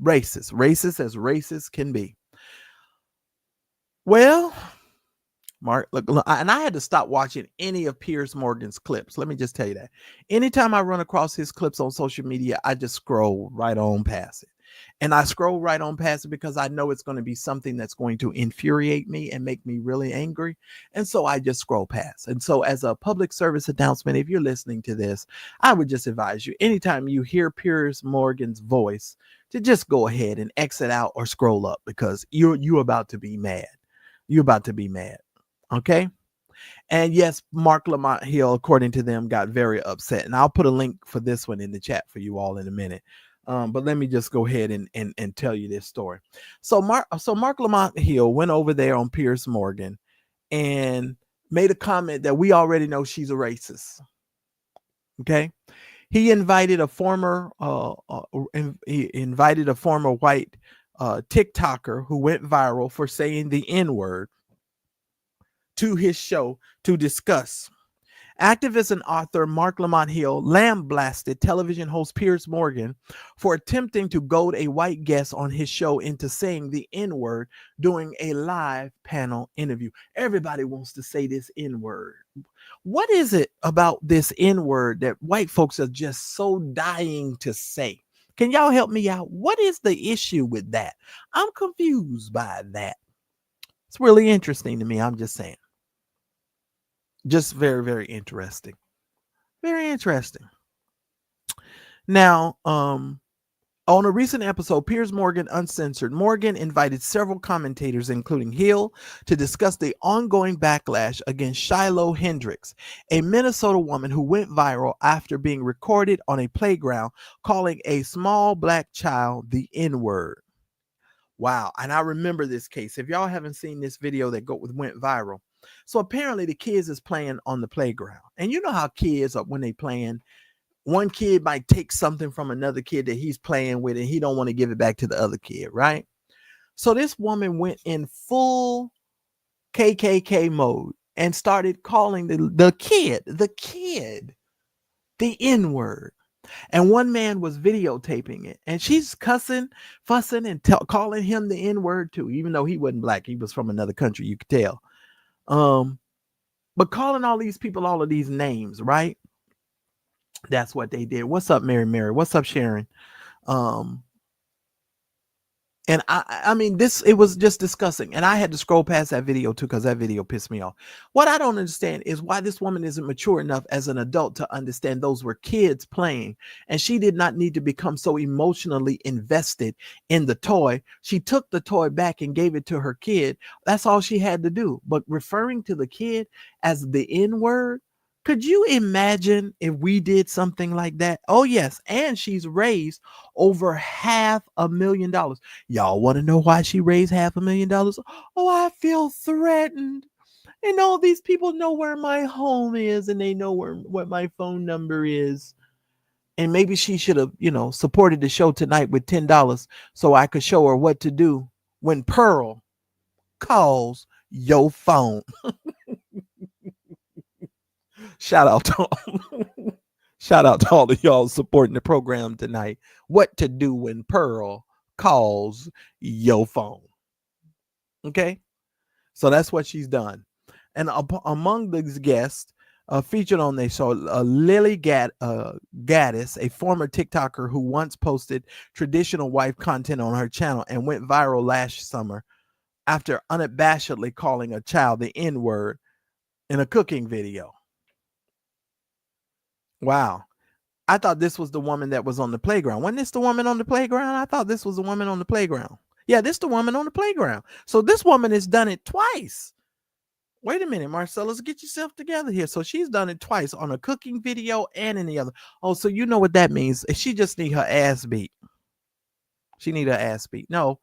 Racist as racist can be. Well, Mark, look, and I had to stop watching any of Piers Morgan's clips. Let me just tell you that. Anytime I run across his clips on social media, I just scroll right on past it. And I scroll right on past it because I know it's going to be something that's going to infuriate me and make me really angry. And so I just scroll past. And so, as a public service announcement, if you're listening to this, I would just advise you, anytime you hear Piers Morgan's voice, to just go ahead and exit out or scroll up, because you're about to be mad. You're about to be mad. Okay. And yes, Marc Lamont Hill, according to them, got very upset. And I'll put a link for this one in the chat for you all in a minute. But let me just go ahead and tell you this story. So Marc Lamont Hill went over there on Piers Morgan and made a comment that we already know she's a racist. Okay. He invited a former white TikToker who went viral for saying the N-word to his show to discuss. Activist and author Marc Lamont Hill lambasted television host Piers Morgan for attempting to goad a white guest on his show into saying the N-word during a live panel interview. Everybody wants to say this N-word. What is it about this N-word that white folks are just so dying to say? Can y'all help me out? What is the issue with that? I'm confused by that. It's really interesting to me. I'm just saying. Just very, very interesting. Very interesting. Now, on a recent episode, Piers Morgan Uncensored, Morgan invited several commentators, including Hill, to discuss the ongoing backlash against Shiloh Hendricks, a Minnesota woman who went viral after being recorded on a playground calling a small black child the N-word. Wow. And I remember this case. If y'all haven't seen this video that went viral. So apparently the kids is playing on the playground. And you know how kids are when they playing, one kid might take something from another kid that he's playing with and he don't want to give it back to the other kid, right? So this woman went in full KKK mode and started calling the kid the N-word. And one man was videotaping it, and she's cussing, fussing, and calling him the N-word too, even though he wasn't black. He was from another country, you could tell. But calling all these people all of these names, right? That's what they did. What's up, Mary? What's up, Sharon? And I mean, it was just disgusting. And I had to scroll past that video too, because that video pissed me off. What I don't understand is why this woman isn't mature enough as an adult to understand those were kids playing. And she did not need to become so emotionally invested in the toy. She took the toy back and gave it to her kid. That's all she had to do. But referring to the kid as the N-word, could you imagine if we did something like that? Oh, yes. And she's raised over $500,000. Y'all want to know why she raised $500,000? Oh, I feel threatened. And all these people know where my home is and they know what my phone number is. And maybe she should have, supported the show tonight with $10 so I could show her what to do when Pearl calls your phone. Shout out to all of y'all supporting the program tonight. What to do when Pearl calls your phone. Okay? So that's what she's done. And among these guests featured on their show, Lily Gaddis, a former TikToker who once posted traditional wife content on her channel and went viral last summer after unabashedly calling a child the N-word in a cooking video. Wow. I thought this was the woman that was on the playground. Wasn't this the woman on the playground? I thought this was the woman on the playground. Yeah, this the woman on the playground. So this woman has done it twice. Wait a minute, Marcellus, get yourself together here. So she's done it twice on a cooking video and in the other. Oh, so you know what that means? She just need her ass beat. She need her ass beat. No,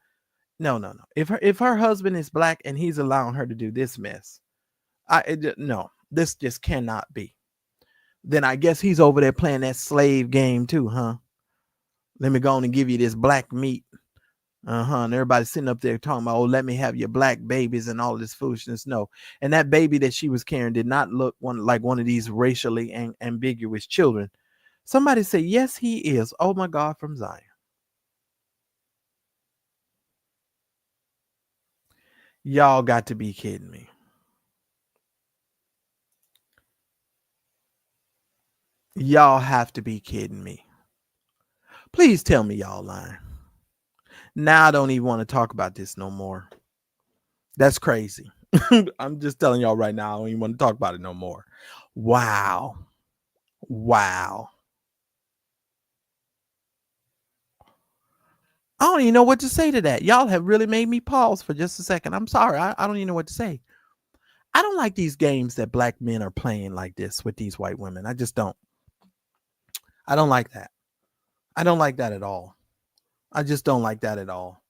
no, no, no. If her husband is black and he's allowing her to do this mess, no, this just cannot be. Then I guess he's over there playing that slave game too, huh? Let me go on and give you this black meat. And everybody's sitting up there talking about, oh, let me have your black babies and all this foolishness. No. And that baby that she was carrying did not look like one of these racially ambiguous children. Somebody say, yes, he is. Oh my God, from Zion. Y'all got to be kidding me. Y'all have to be kidding me. Please tell me y'all lying. Now I don't even want to talk about this no more. That's crazy. I'm just telling y'all right now, I don't even want to talk about it no more. Wow. Wow. I don't even know what to say to that. Y'all have really made me pause for just a second. I'm sorry. I don't even know what to say. I don't like these games that black men are playing like this with these white women. I just don't. I don't like that. I don't like that at all. I just don't like that at all.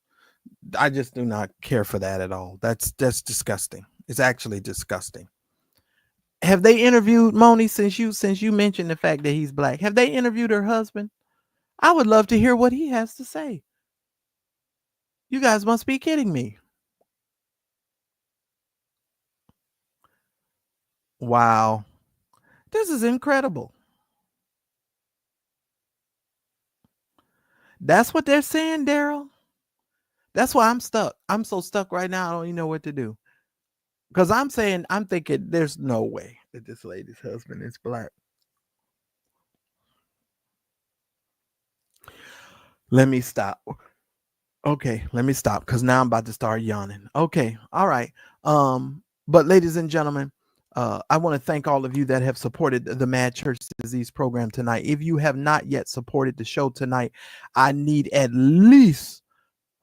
I just do not care for that at all. That's disgusting. It's actually disgusting. Have they interviewed Moni since you mentioned the fact that he's black? Have they interviewed her husband? I would love to hear what he has to say. You guys must be kidding me. Wow. This is incredible. That's what they're saying, Daryl. That's why I'm stuck. I'm so stuck right now. I don't even know what to do. Because I'm thinking there's no way that this lady's husband is black. Let me stop. Okay, let me stop because now I'm about to start yawning. Okay, all right. But ladies and gentlemen, I want to thank all of you that have supported the Mad Church Disease program tonight. If you have not yet supported the show tonight, I need at least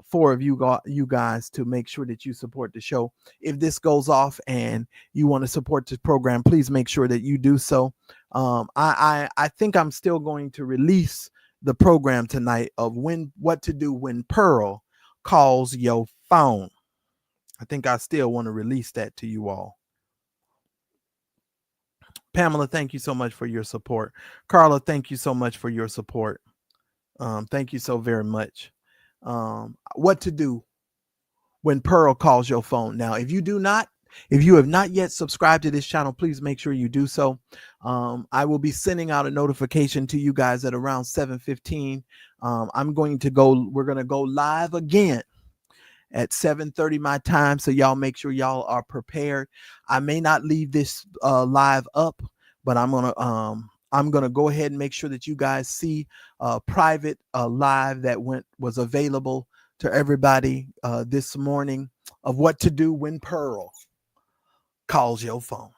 4 of you guys to make sure that you support the show. If this goes off and you want to support the program, please make sure that you do so. I think I'm still going to release the program tonight of what to do when Pearl calls your phone. I think I still want to release that to you all. Pamela, thank you so much for your support. Carla, thank you so much for your support. Thank you so very much. What to do when Pearl calls your phone. Now, if you have not yet subscribed to this channel, please make sure you do so. I will be sending out a notification to you guys at around 7:15. We're going to go live again at 7:30 my time. So y'all make sure y'all are prepared. I may not leave this live up, but I'm gonna go ahead and make sure that you guys see a private live that was available to everybody this morning of what to do when Pearl calls your phone.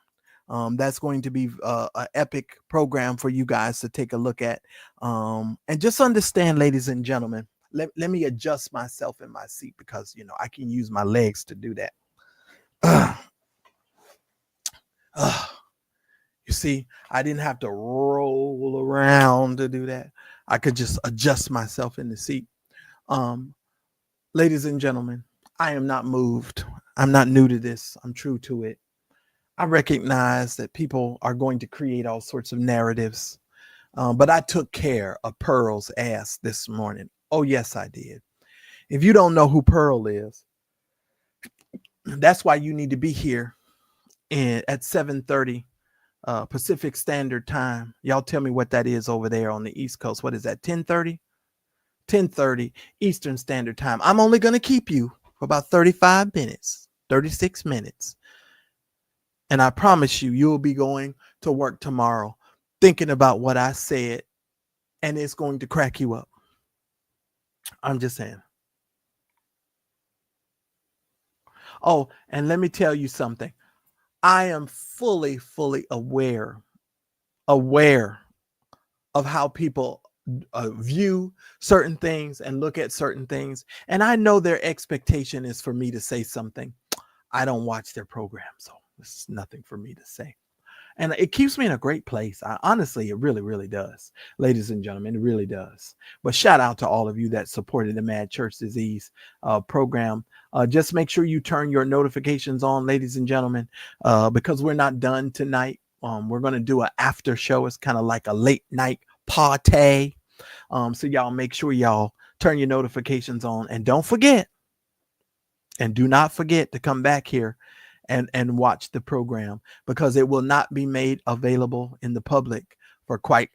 That's going to be an epic program for you guys to take a look at. And just understand, ladies and gentlemen, let me adjust myself in my seat because, I can use my legs to do that. You see, I didn't have to roll around to do that. I could just adjust myself in the seat. Ladies and gentlemen, I am not moved. I'm not new to this. I'm true to it. I recognize that people are going to create all sorts of narratives. But I took care of Pearl's ass this morning. Oh, yes, I did. If you don't know who Pearl is, that's why you need to be here at 7:30 Pacific Standard Time. Y'all tell me what that is over there on the East Coast. What is that, 10:30? 10:30 Eastern Standard Time. I'm only going to keep you for about 35 minutes, 36 minutes. And I promise you'll be going to work tomorrow thinking about what I said, and it's going to crack you up. I'm just saying. Oh, and let me tell you something. I am fully aware of how people view certain things and look at certain things. And I know their expectation is for me to say something. I don't watch their program, so it's nothing for me to say. And it keeps me in a great place. Honestly, it really, really does. Ladies and gentlemen, it really does. But shout out to all of you that supported the Mad Church Disease program. Just make sure you turn your notifications on, ladies and gentlemen, because we're not done tonight. We're going to do an after show. It's kind of like a late night party. So y'all make sure y'all turn your notifications on. And don't forget, and do not forget to come back here and watch the program, because it will not be made available in the public for quite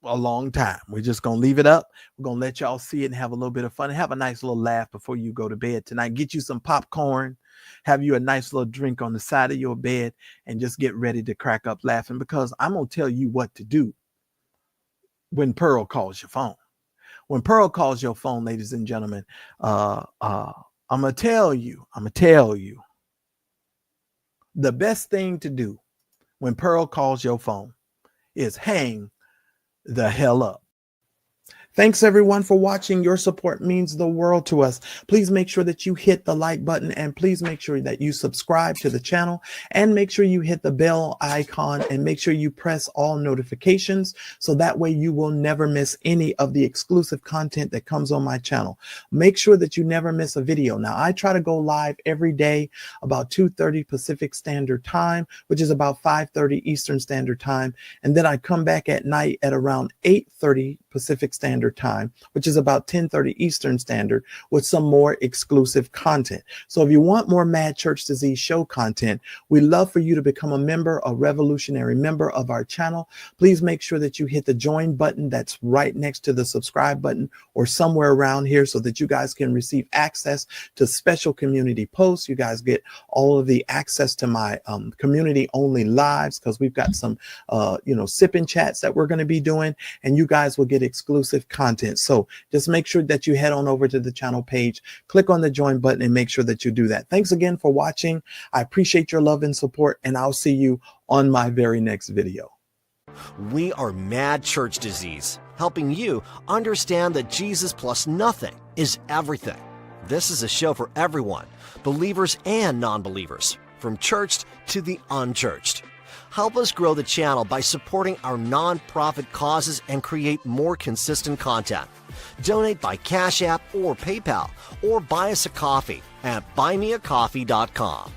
a long time. We're just going to leave it up. We're going to let y'all see it and have a little bit of fun and have a nice little laugh before you go to bed tonight. Get you some popcorn, have you a nice little drink on the side of your bed, and just get ready to crack up laughing, because I'm going to tell you what to do when Pearl calls your phone. When Pearl calls your phone, ladies and gentlemen, I'm going to tell you, the best thing to do when Pearl calls your phone is hang the hell up. Thanks everyone for watching. Your support means the world to us. Please make sure that you hit the like button, and please make sure that you subscribe to the channel, and make sure you hit the bell icon, and make sure you press all notifications, so that way you will never miss any of the exclusive content that comes on my channel. Make sure that you never miss a video. Now, I try to go live every day about 2:30 Pacific Standard Time, which is about 5:30 Eastern Standard Time. And then I come back at night at around 8:30 Pacific Standard Time, which is about 10:30 Eastern Standard, with some more exclusive content. So if you want more Mad Church Disease show content, we love for you to become a member, a revolutionary member of our channel. Please make sure that you hit the join button that's right next to the subscribe button, or somewhere around here, so that you guys can receive access to special community posts. You guys get all of the access to my community only lives, because we've got some sipping chats that we're going to be doing, and you guys will get exclusive content. So just make sure that you head on over to the channel page, click on the join button, and make sure that you do that. Thanks again for watching. I appreciate your love and support, and I'll see you on my very next video. We are Mad Church Disease, helping you understand that Jesus plus nothing is everything. This is a show for everyone, believers and non-believers, from churched to the unchurched. Help us grow the channel by supporting our non-profit causes and create more consistent content. Donate by Cash App or PayPal, or buy us a coffee at buymeacoffee.com.